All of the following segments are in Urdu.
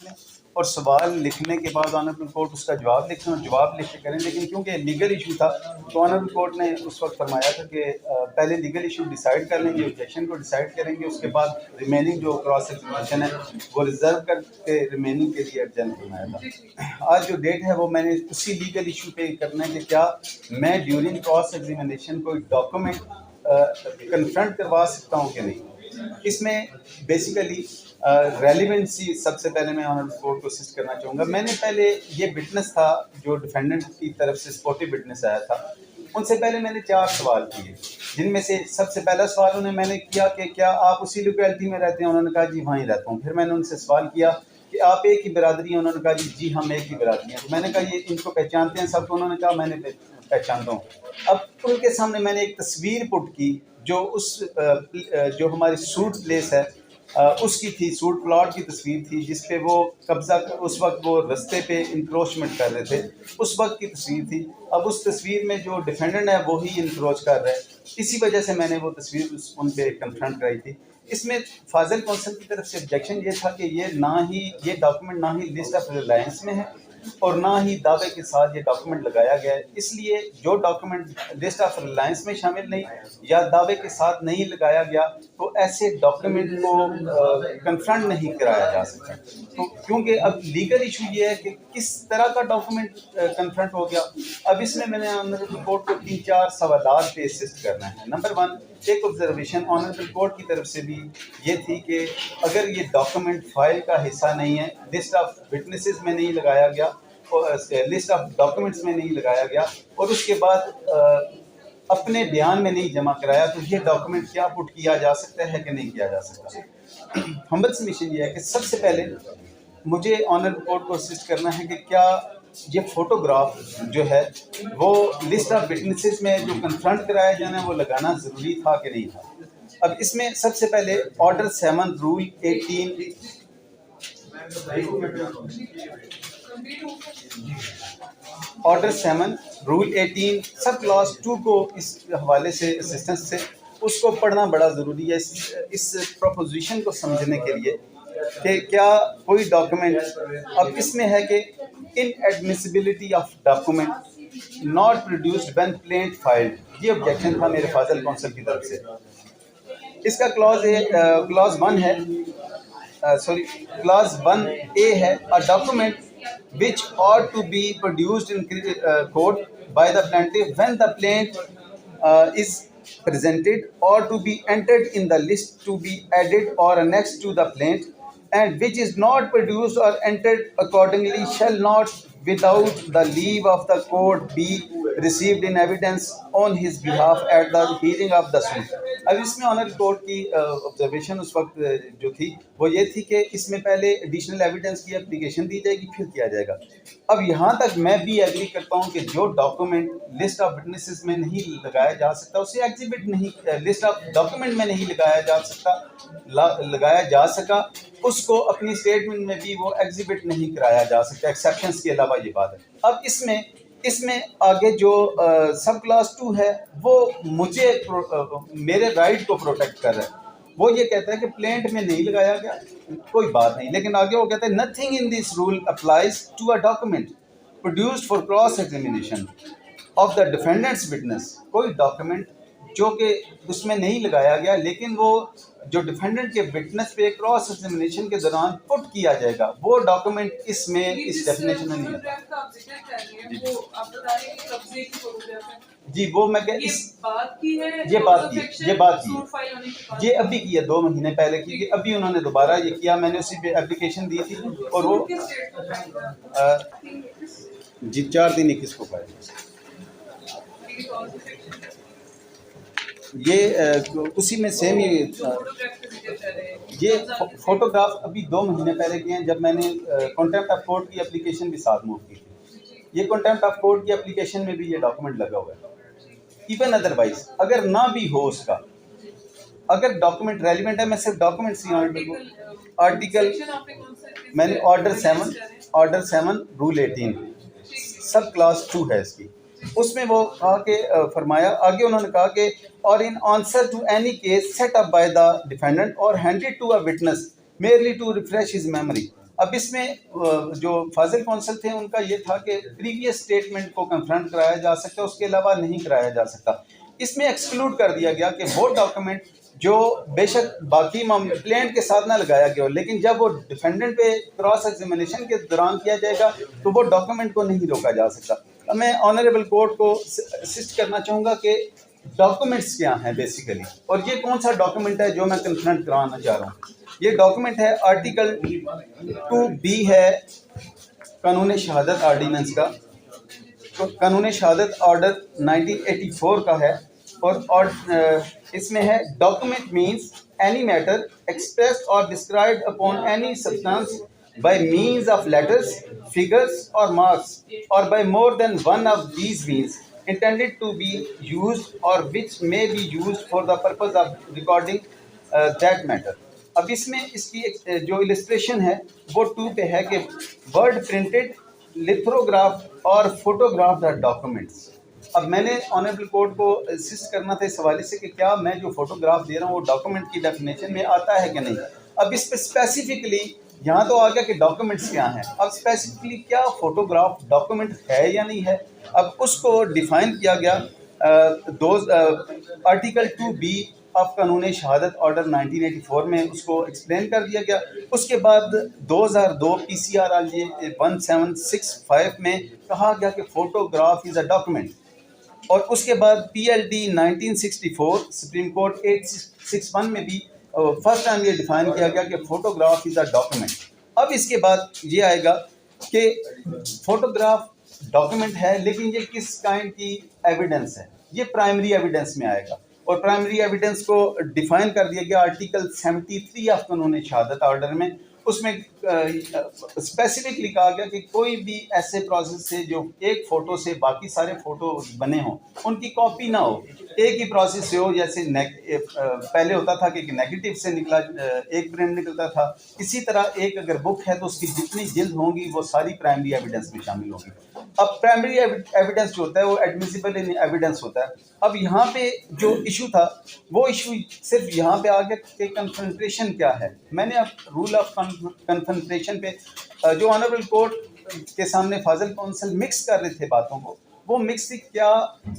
لیں اور سوال لکھنے کے بعد آنریبل کورٹ اس کا جواب لکھیں اور جواب لکھ کے کریں. لیکن کیونکہ لیگل ایشو تھا تو آنریبل کورٹ نے اس وقت فرمایا تھا کہ پہلے لیگل ایشو ڈیسائیڈ کر لیں گے, آبجیکشن کو ڈیسائیڈ کریں گے, اس کے بعد ریمیننگ جو کراس ایگزامینیشن ہے وہ ریزرو کر کے ریمیننگ کے لیے ایڈجن فرمایا تھا. آج جو ڈیٹ ہے وہ میں نے اسی لیگل ایشو پہ کرنا ہے کہ کیا میں ڈیورنگ کراس ایگزامینیشن کوئی ڈاکومنٹ کنفرنٹ کروا سکتا ہوں کہ نہیں. اس میں بیسیکلی ریلیونسی سب سے پہلے میں آنریبل کورٹ کو اسسٹ کرنا چاہوں گا. میں نے پہلے یہ وٹنس تھا جو ڈیفینڈنٹ کی طرف سے سپورٹیو وٹنس آیا تھا, ان سے پہلے میں نے 4 سوال کیے, جن میں سے سب سے پہلا سوال انہیں میں نے کیا کہ کیا آپ اسی لوکیلٹی میں رہتے ہیں؟ انہوں نے کہا جی وہیں رہتا ہوں. پھر میں نے ان سے سوال کیا کہ آپ ایک ہی برادری ہیں؟ انہوں نے کہا جی ہم ایک ہی برادری ہیں. تو میں نے کہا یہ ان کو پہچانتے ہیں سب؟ کو انہوں نے کہا میں نے پہچانتا ہوں. اب ان کے سامنے میں نے ایک تصویر پٹ کی جو جو ہماری سوٹ پلیس ہے اس کی تھی, سوٹ پلاٹ کی تصویر تھی جس پہ وہ قبضہ اس وقت وہ رستے پہ انکروچمنٹ کر رہے تھے, اس وقت کی تصویر تھی. اب اس تصویر میں جو ڈیفینڈنٹ ہے وہی انکروچ کر رہا ہے, اسی وجہ سے میں نے وہ تصویر ان پہ کنفرنٹ کرائی تھی. اس میں فاضل کونسل کی طرف سے آبجیکشن یہ تھا کہ یہ ڈاکومنٹ نہ ہی لسٹ آف ریلائنس میں ہے اور نہ ہی دعوے کے ساتھ یہ ڈاکومنٹ لگایا گیا ہے. اس لیے جو ڈاکومنٹ لسٹ آف ریلائنس میں شامل نہیں یا دعوے کے ساتھ نہیں لگایا گیا تو ایسے ڈاکومنٹ کو کنفرنٹ نہیں کرایا جا سکتا. تو کیونکہ اب لیگل ایشو یہ ہے کہ کس طرح کا ڈاکومنٹ کنفرنٹ ہو گیا. اب اس میں نے آنریبل کورٹ کو 3-4 سوالات پہ اسسٹ کرنا ہے. نمبر 1, ایک آبزرویشن آنریبل کورٹ کی طرف سے بھی یہ تھی کہ اگر یہ ڈاکومنٹ فائل کا حصہ نہیں ہے, لسٹ آف وٹنسز میں نہیں لگایا گیا, لسٹ آف ڈاکومنٹس میں نہیں لگایا گیا اور اس کے بعد اپنے بیان میں نہیں جمع کرایا, تو یہ ڈاکومنٹ کیا پٹ کیا جا سکتا ہے کہ نہیں کیا جا سکتا. ہمبل سبمیشن یہ ہے کہ سب سے پہلے مجھے آنریبل کورٹ کو اسسٹ کرنا ہے کہ کیا یہ فوٹوگراف جو ہے وہ لسٹ آف وٹنسز میں جو کنفرنٹ کرایا جانا ہے وہ لگانا ضروری تھا کہ نہیں تھا. اب اس میں سب سے پہلے order 7 role 18 order 7 role 18 sub class 2 کو اس حوالے سے اسسٹنس سے اس کو پڑھنا بڑا ضروری ہے اس پروپوزیشن کو سمجھنے کے لیے کہ کیا کوئی ڈاکومنٹ. اب اس میں ہے کہ inadmissibility of document not produced when plaint filed. یہ آبجیکشن تھا میرے فاضل کونسل کی طرف سے. اس کا کلاس 1 ہے کلاس 1A ہے a document which ought to be produced in court by the plaintiff when the plaint is presented or to be entered in the list to be added or annexed to the plaint, and which is not produced or entered accordingly shall not without the leave of the court be received in evidence on his behalf at the hearing of the suit. اب اس میں آنریبل کورٹ کی آبزرویشن اس وقت جو تھی وہ یہ تھی کہ اس میں پہلے ایڈیشنل ایویڈنس کی اپلیکیشن دی جائے گی پھر کیا جائے گا. اب یہاں تک میں بھی ایگری کرتا ہوں کہ جو ڈاکومنٹ لسٹ آف وٹنسز میں نہیں لگایا جا سکتا اسے ایگزیبٹ نہیں, لسٹ آف ڈاکومنٹ میں نہیں لگایا جا سکا اس کو اپنی اسٹیٹمنٹ میں بھی وہ ایگزیبٹ نہیں کرایا جا سکتا ایکسیپشنس کے علاوہ. یہ بات ہے. اب اس میں آگے جو سب کلاس 2 ہے وہ مجھے میرے رائٹ کو پروٹیکٹ کر رہا ہے. وہ یہ کہتا ہے کہ پلینٹ میں نہیں لگایا گیا کوئی بات نہیں, لیکن آگے وہ کہتا ہے nothing in this rule applies to a document produced for cross examination of the defendant's witness. کوئی ڈاکومنٹ جو کہ اس میں نہیں لگایا گیا لیکن وہ جو ڈیفینڈنٹ کے وٹنس پہ کراس ایگزامینیشن کے دوران پٹ کیا جائے گا وہ ڈاکومنٹ اس میں اس ڈیفینیشن میں نہیں آتا. جی وہ میں کہ اس یہ بات کی یہ ابھی کی ہے 2 مہینے پہلے کی, ابھی انہوں نے دوبارہ یہ کیا. میں نے اسی پہ اپلیکیشن دی تھی اور وہ جی 4/3/21 کو پائے. یہ اسی میں سیم یہ فوٹوگراف ابھی 2 مہینے پہلے کیے ہیں جب میں نے کنٹیمپٹ آف کورٹ کی اپلیکیشن بھی ساتھ موو کی تھی. یہ کنٹیمپٹ آف کورٹ کی اپلیکیشن میں بھی یہ ڈاکومنٹ لگا ہوا ہے. ایون ادروائز اگر نہ بھی ہو اس کا, اگر ڈاکومنٹ ریلیونٹ ہے, میں صرف ڈاکومنٹ سی آرٹیکل میں نے آرڈر 7 رول 18 سب کلاس 2 ہے اس کی. اس میں وہ کہا کہ فرمایا آگے انہوں نے کہا کہ اور in answer to any case set up by the defendant or handed to a witness merely to refresh his memory. اب اس میں جو فاضل کونسل تھے ان کا یہ تھا کہ پریویس اسٹیٹمنٹ کو کنفرنٹ کرایا جا سکتا ہے، اس کے علاوہ نہیں کرایا جا سکتا. اس میں ایکسکلوڈ کر دیا گیا کہ وہ ڈاکومنٹ جو بے شک باقی کمپلینٹ کے ساتھ نہ لگایا گیا ہو، لیکن جب وہ ڈیفینڈنٹ پہ کراس ایگزامینیشن کے دوران کیا جائے گا تو وہ ڈاکومنٹ کو نہیں روکا جا سکتا. میں آنریبل کورٹ کو اسسٹ کرنا چاہوں گا کہ ڈاکومنٹس کیا ہیں بیسیکلی، اور یہ کون سا ڈاکومنٹ ہے جو میں کنفرنٹ کرانا چاہ رہا ہوں. یہ ڈاکومنٹ ہے آرٹیکل 2B ہے قانون شہادت آرڈیننس کا. قانون شہادت آرڈر 1984 کا ہے، اور اس میں ہے document means any matter expressed or described upon any substance by means of letters, figures or marks, or by more than one of these means intended to be used or which may be used for the purpose of recording that matter. اب اس میں اس کی جو السٹریشن ہے وہ 2 پہ ہے کہ ورڈ پرنٹڈ لتھوگراف اور فوٹوگراف دا ڈاکومنٹس. اب میں نے آنریبل کورٹ کو اسسٹ کرنا تھا اس حوالے سے کہ کیا میں جو فوٹوگراف دے رہا ہوں وہ ڈاکومنٹ کی ڈیفینیشن میں آتا ہے کہ نہیں. اب اس پہ اسپیسیفکلی یہاں تو آ گیا کہ ڈاکومنٹس کیا ہیں، اب اسپیسیفکلی کیا فوٹوگراف ڈاکومنٹ ہے یا نہیں ہے. اب اس کو ڈیفائن کیا گیا آرٹیکل 2B آف قانون شہادت آرڈر 1984 میں اس کو ایکسپلین کر دیا گیا. اس کے بعد 2002 PCR 1765 میں کہا گیا کہ فوٹوگراف از اے ڈاکومنٹ، اور اس کے بعد PLD 1964 سپریم کورٹ 861 میں بھی فرسٹ ٹائم یہ ڈیفائن کیا گیا کہ فوٹوگراف از اے ڈاکومنٹ. اب اس کے بعد یہ آئے گا کہ فوٹوگراف ڈاکومنٹ ہے لیکن یہ کس کائنڈ کی ایویڈنس ہے. یہ پرائمری ایویڈنس میں آئے گا، اور پرائمری ایویڈنس کو ڈیفائن کر دیا گیا آرٹیکل 73 آف قانون شہادت آرڈر میں. اس میں اسپیسیفکلی کہا گیا کہ کوئی بھی ایسے پروسیس سے جو ایک فوٹو سے باقی سارے فوٹو بنے ہوں ان کی کاپی نہ ہو، ایک ہی پروسیس سے ہو. جیسے پہلے ہوتا تھا کہ نیگیٹو سے نکلا ایک پرنٹ نکلتا تھا، اسی طرح ایک اگر بک ہے تو اس کی جتنی جلد ہوں گی وہ ساری پرائمری ایویڈنس میں شامل ہوگی. اب پرائمری ایویڈنس جو ہوتا ہے وہ ایڈمیسیبل ایویڈنس ہوتا ہے. اب یہاں پہ جو ایشو تھا وہ ایشو صرف یہاں پہ آ گیا کہ کنفرنٹریشن کیا ہے. میں نے اب رول آف کنفرنٹریشن پہ جو آنریبل کورٹ کے سامنے فاضل کونسل مکس کر رہے تھے باتوں کو، وہ مکس کیا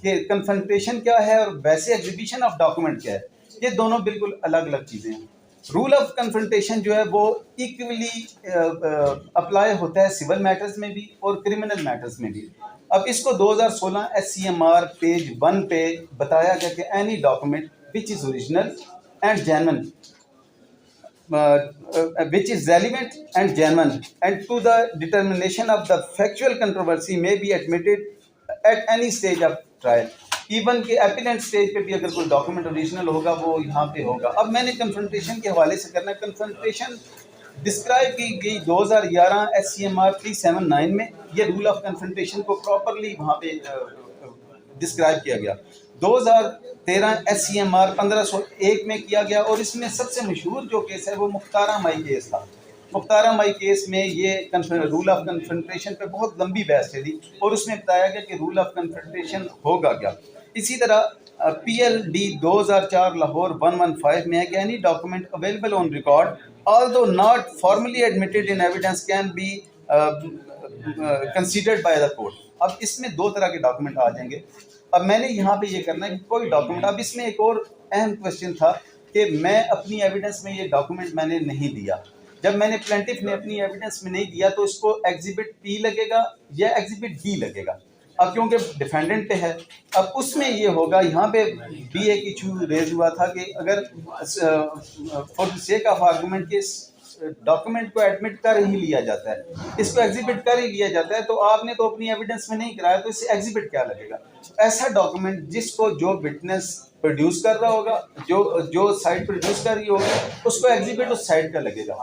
کہ کنفرنٹریشن کیا ہے اور ویسے ایگزیبیشن آف ڈاکومنٹ کیا ہے. یہ دونوں بالکل الگ الگ چیزیں ہیں. رول آف کنفرنٹیشن جو ہے وہ ایکولی اپلائی ہوتا ہے سول میٹرز میں بھی اور کرمنل میٹرز میں بھی. اب اس کو 2016 SCMR پیج 1 پہ بتایا گیا کہ any document which is original and genuine which is relevant and genuine and to the determination of the factual controversy may be admitted at any stage of trial. Even کہ اپیلنٹ سٹیج پہ بھی اگر کوئی ڈاکومنٹ اوریجنل ہوگا وہ یہاں پہ ہوگا. اب میں نے کنفرنٹیشن کے حوالے سے کرنا ہے. کنفرنٹیشن ڈسکرائب کی گئی 2011 SCMR 379 میں. یہ رول آف کنفرنٹیشن کو پراپرلی وہاں پہ ڈسکرائب کیا گیا. 2013 SCMR 1501 میں کیا گیا، اور اس میں سب سے مشہور جو کیس ہے وہ مختارہ مائی کیس تھا. مختارہ مائی کیس میں یہ رول آف کنفرنٹیشن پہ بہت لمبی بحث چلی، اور اس میں بتایا گیا کہ رول آف کنفرنٹیشن ہوگا کیا. اسی طرح PLD 2004 لاہور 115 میں ہے کہ any document available on record although not formally admitted in evidence can be considered by the court. اب اس میں 2 طرح کے ڈاکومنٹ آ جائیں گے. اب میں نے یہاں پہ یہ کرنا ہے کہ کوئی ڈاکومنٹ، اب اس میں ایک اور اہم کوشچن تھا کہ میں اپنی ایویڈنس میں یہ ڈاکومنٹ میں نے نہیں دیا. جب میں نے پلینٹف نے اپنی ایویڈنس میں نہیں دیا تو اس کو ایگزیبٹ P لگے گا یا ایگزیبٹ D لگے گا. اب کیونکہ ڈیفینڈنٹ پہ ہے، اب اس میں یہ ہوگا، یہاں پہ بھی ایک ایشو ریز ہوا تھا کہ اگر for the sake of argument کے ڈاکومنٹ کو ایڈمٹ کر ہی لیا جاتا ہے، اس کو ایگزیبٹ کر ہی لیا جاتا ہے، تو آپ نے تو اپنی ایویڈنس میں نہیں کرایا تو اس سے ایگزیبٹ کیا لگے گا. ایسا ڈاکومنٹ جس کو جو وٹنس پروڈیوس کر رہا ہوگا، جو سائٹ پروڈیوس کر رہی ہوگی، اس کو ایگزیبٹ اس سائٹ کا لگے گا.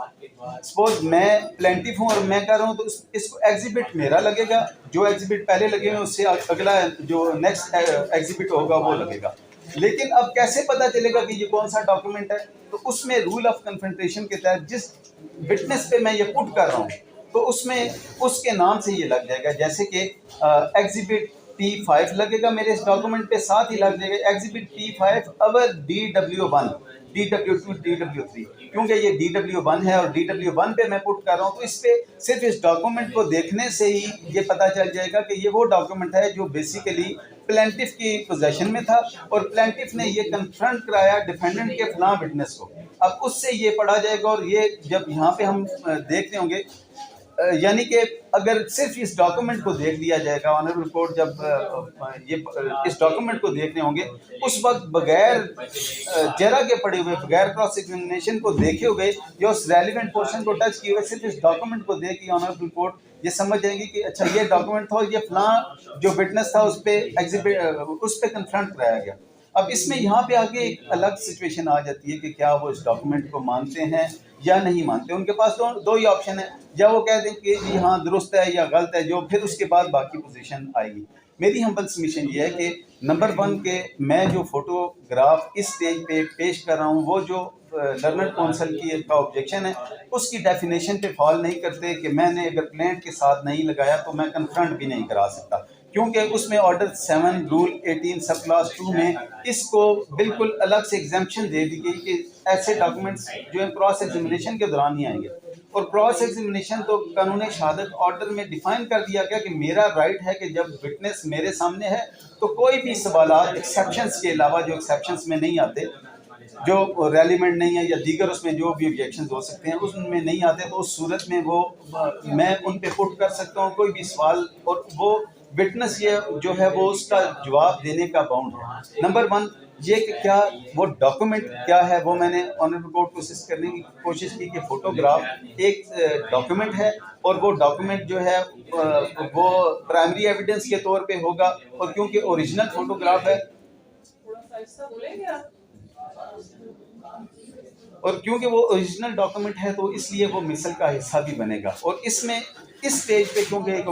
سپوز میں پلینٹف ہوں اور میں کر رہا ہوں تو اس کو ایگزیبٹ میرا لگے گا، جو ایگزیبٹ پہلے لگے ہوئے اس سے اگلا جو نیکسٹ ایگزیبٹ ہوگا وہ لگے گا. لیکن اب کیسے پتہ چلے گا کہ یہ کون سا ڈاکومنٹ ہے؟ تو اس میں رول آف کنفرنٹیشن کے تحت جس وٹنس پہ میں یہ پٹ کر رہا ہوں تو اس میں اس کے نام سے یہ لگ جائے گا. جیسے کہ ایگزیبٹ P5 لگے گا میرے اس ڈاکومنٹ پہ، ساتھ ہی لگ جائے گا exhibit P5 our DW1. DW2 DW3, کیونکہ یہ DW1 ہے اور DW1 پہ میں پٹ کر رہا ہوں، تو اس پہ صرف اس ڈاکومنٹ کو دیکھنے سے ہی یہ پتہ چل جائے گا کہ یہ وہ ڈاکومنٹ ہے جو بیسیکلی پلینٹف کی پوزیشن میں تھا، اور پلینٹف نے یہ کنفرنٹ کرایا ڈیفینڈنٹ کے فلاں وٹنس کو. اب اس سے یہ پڑھا جائے گا، اور یہ جب یہاں پہ ہم دیکھتے ہوں گے، یعنی کہ اگر صرف اس ڈاکومنٹ کو دیکھ لیا جائے گا، آنریبل کورٹ جب یہ اس ڈاکومنٹ کو دیکھنے ہوں گے، اس وقت بغیر جرا کے پڑے ہوئے، بغیر کراس ایگزامینیشن کو دیکھے ہوئے یا اس ریلیونٹ پورشن کو ٹچ کیے ہوئے صرف اس ڈاکومنٹ کو دیکھ کے آنریبل کورٹ یہ سمجھ جائیں گے کہ اچھا یہ ڈاکومنٹ تھا اور یہ فلاں جو وٹنس تھا اس پہ کنفرنٹ کرایا گیا. اب اس میں یہاں پہ آگے ایک الگ سچویشن آ جاتی ہے کہ کیا وہ اس ڈاکومنٹ کو مانتے ہیں یا نہیں مانتے. ان کے پاس دو ہی آپشن ہیں، یا وہ کہہ دیں کہ جی ہاں درست ہے یا غلط ہے، جو پھر اس کے بعد باقی پوزیشن آئے گی. میری ہمبل سبمیشن یہ ہے کہ نمبر 1 کہ میں جو فوٹوگراف اس سٹیج پہ پیش کر رہا ہوں، وہ جو لرنر کونسل کی کا آبجیکشن ہے اس کی ڈیفینیشن پہ فال نہیں کرتے کہ میں نے اگر پلینٹ کے ساتھ نہیں لگایا تو میں کنفرنٹ بھی نہیں کرا سکتا، کیونکہ اس میں آرڈر 7 رول 18 سب کلاس 2 میں اس کو بالکل الگ سے ایگزمپشن دے دی گئی کہ ایسے ڈاکومنٹس جو ہیں کراس ایگزامینیشن کے دوران ہی آئیں گے. اور کراس ایگزامینیشن تو قانون شہادت آرڈر میں ڈیفائن کر دیا گیا کہ میرا رائٹ ہے کہ جب وٹنس میرے سامنے ہے تو کوئی بھی سوالات ایکسیپشنس کے علاوہ، جو ایکسیپشنس میں نہیں آتے، جو ریلیونٹ نہیں ہے یا دیگر اس میں جو بھی آبجیکشنز ہو سکتے ہیں اس میں نہیں آتے، تو اس صورت میں وہ میں ان پہ پٹ کر سکتا ہوں کوئی بھی سوال، اور وہ وٹنس یہ جو ہے وہ اس کا جواب دینے کا باؤنڈ ہے. نمبر 1 یہ کہ کیا وہ ڈاکومنٹ کیا ہے، وہ میں نے آنریبل کورٹ کو اسسٹ کرنے کی کوشش کی کہ فوٹوگراف ایک ڈاکومنٹ ہے، اور وہ ڈاکومنٹ جو ہے وہ پرائمری ایویڈنس کے طور پہ ہوگا، اور کیونکہ اوریجنل فوٹوگراف ہے اور کیونکہ وہ اوریجنل ڈاکومنٹ ہے تو اس لیے وہ مثل کا حصہ بھی بنے گا. اور اس میں اس سٹیج پہ کیونکہ ایک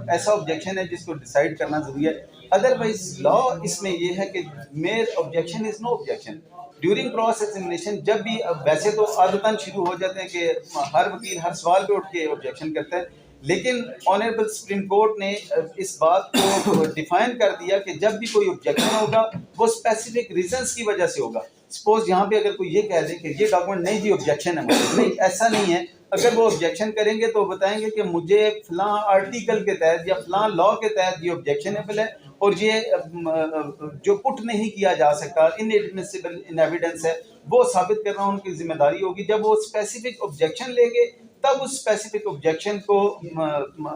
ایسا آبجیکشن ہے جس کو ڈیسائیڈ کرنا ضروری ہے، ادروائز لا اس میں یہ ہے کہ میئر آبجیکشن از no objection during cross examination. جب بھی ویسے تو عادتاً شروع ہو جاتے ہیں کہ ہر وکیل ہر سوال پہ اٹھ کے آبجیکشن کرتا ہے، لیکن آنریبل سپریم کورٹ نے اس بات کو ڈیفائن کر دیا کہ جب بھی کوئی آبجیکشن ہوگا وہ اسپیسیفک ریزنس کی وجہ سے ہوگا. سپوز یہاں پہ اگر کوئی یہ کہہ دے کہ یہ ڈاکومنٹ نہیں جی آبجیکشن ہے، نہیں ایسا نہیں ہے. اگر وہ آبجیکشن کریں گے تو بتائیں گے کہ مجھے فلاں آرٹیکل کے تحت یا فلاں لا کے تحت یہ آبجیکشنیبل ہے، اور یہ جو پٹ نہیں کیا جا سکتا، ان ایڈمیسیبل ان ایویڈنس ہے، وہ ثابت کرنا ان کی ذمہ داری ہوگی. جب وہ اسپیسیفک آبجیکشن لیں گے تب اس اسپیسیفک آبجیکشن کو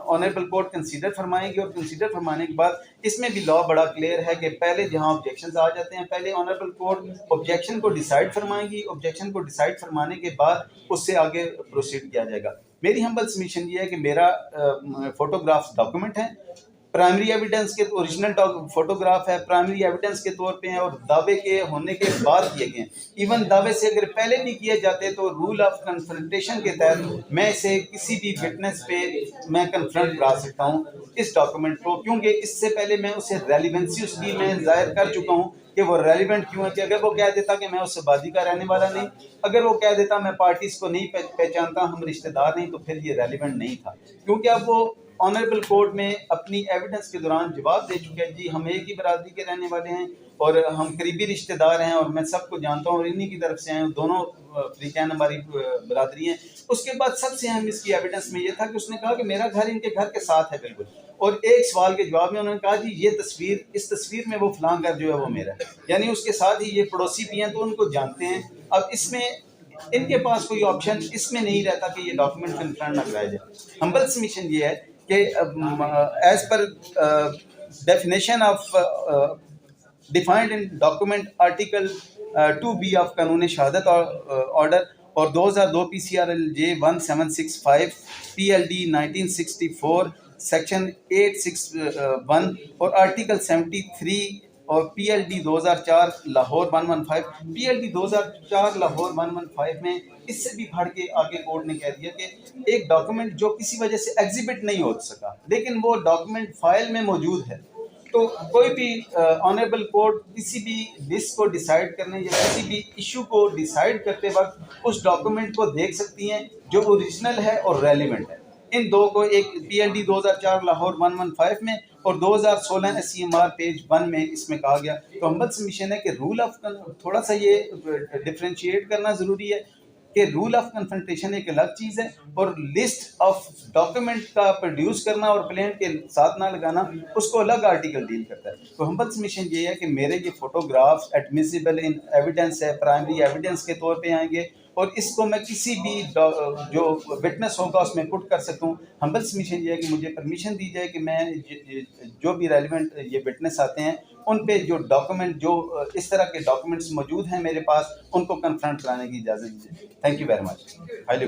آنریبل کورٹ کنسیڈر فرمائیں گے، اور کنسیڈر فرمانے کے بعد اس میں بھی لا بڑا کلیئر ہے کہ پہلے جہاں آبجیکشنز آ جاتے ہیں پہلے آنریبل کورٹ آبجیکشن کو ڈیسائیڈ فرمائیں گی، آبجیکشن کو ڈیسائیڈ فرمانے کے بعد اس سے آگے پروسیڈ کیا جائے گا. میری ہمبل سبمیشن یہ ہے کہ میرا فوٹوگرافس ڈاکومنٹ ہیں، پرائمری ایویڈنس کے اوریجنل فوٹوگراف ہے، پرائمری ایویڈنس کے طور پہ ہیں، اور دعوے کے ہونے کے بعد کیے گئے ہیں. ایون دعوے سے اگر پہلے بھی کیے جاتے تو رول آف کنفرنٹیشن کے تحت میں اسے کسی بھی وٹنس پہ میں کنفرنٹ کرا سکتا ہوں اس ڈاکومنٹ کو، کیونکہ اس سے پہلے میں اسے ریلیونسی اس کی میں ظاہر کر چکا ہوں کہ وہ ریلیونٹ کیوں ہے. کہ اگر وہ کہہ دیتا کہ میں اس آبادی کا رہنے والا نہیں، اگر وہ کہہ دیتا میں پارٹیز کو نہیں پہچانتا، ہم رشتہ دار نہیں، تو پھر یہ ریلیونٹ نہیں تھا. کیونکہ اب وہ آنریبل کورٹ میں اپنی ایویڈنس کے دوران جواب دے چکے ہیں جی ہم ایک ہی برادری کے رہنے والے ہیں اور ہم قریبی رشتہ دار ہیں اور میں سب کو جانتا ہوں اور انہی کی طرف سے ہیں، دونوں فریقین ہماری برادری ہیں. اس کے بعد سب سے اہم اس کی ایویڈنس میں یہ تھا کہ اس نے کہا کہ میرا گھر ان کے گھر کے ساتھ ہے بالکل، اور ایک سوال کے جواب میں انہوں نے کہا جی یہ تصویر، اس تصویر میں وہ فلاں گھر جو ہے وہ میرا ہے، یعنی اس کے ساتھ ہی یہ پڑوسی بھی ہیں تو ان کو جانتے ہیں. اب اس میں ان کے پاس کوئی آپشن اس میں نہیں رہتا کہ یہ ڈاکومنٹ کنفرم نہ کرایا جائے. ہمبل سبمیشن یہ ہے کہ as per definition of defined in document article 2B of قانون شہادت آرڈر اور 2002 PCRLJ 1765 PLD 1964 سیکشن 861 اور آرٹیکل 73 اور PLD 2004 لاہور 115 PLD 2004 لاہور 115 میں اس سے بھی بڑھ کے آگے کورٹ نے کہہ دیا کہ ایک ڈاکومنٹ جو کسی وجہ سے ایگزیبٹ نہیں ہو سکا لیکن وہ ڈاکومنٹ فائل میں موجود ہے، تو کوئی بھی آنریبل کورٹ کسی بھی لسٹ کو ڈیسائیڈ کرنے یا کسی بھی ایشو کو ڈیسائیڈ کرتے وقت اس ڈاکومنٹ کو دیکھ سکتی ہیں جو اوریجنل ہے اور ریلیونٹ ہے. ان دو کو ایک PLD 2004 لاہور 115 میں اور 2016 SCMR پیج 1 میں اس میں کہا گیا. تو ہمبل سبمیشن ہے کہ رول آف تھوڑا سا یہ ڈفرینشیٹ کرنا ضروری ہے کہ رول آف کنفرنٹیشن ایک الگ چیز ہے اور لسٹ آف ڈاکیومنٹ کا پروڈیوس کرنا اور پلینٹ کے ساتھ نہ لگانا اس کو الگ آرٹیکل ڈیل کرتا ہے. تو ہمبل سبمیشن یہ ہے کہ میرے یہ فوٹوگرافس ایڈمیسیبل ان ایویڈنس ہے، پرائمری ایویڈنس کے طور پہ آئیں گے اور اس کو میں کسی بھی جو وٹنس ہوگا اس میں پٹ کر سکوں. ہمبل سبمیشن یہ ہے کہ مجھے پرمیشن دی جائے کہ میں جو بھی ریلیونٹ یہ وٹنس آتے ہیں ان پہ جو ڈاکومنٹ جو اس طرح کے ڈاکومنٹس موجود ہیں میرے پاس ان کو کنفرنٹ کرانے کی اجازت دیجیے. Thank you very much. Highly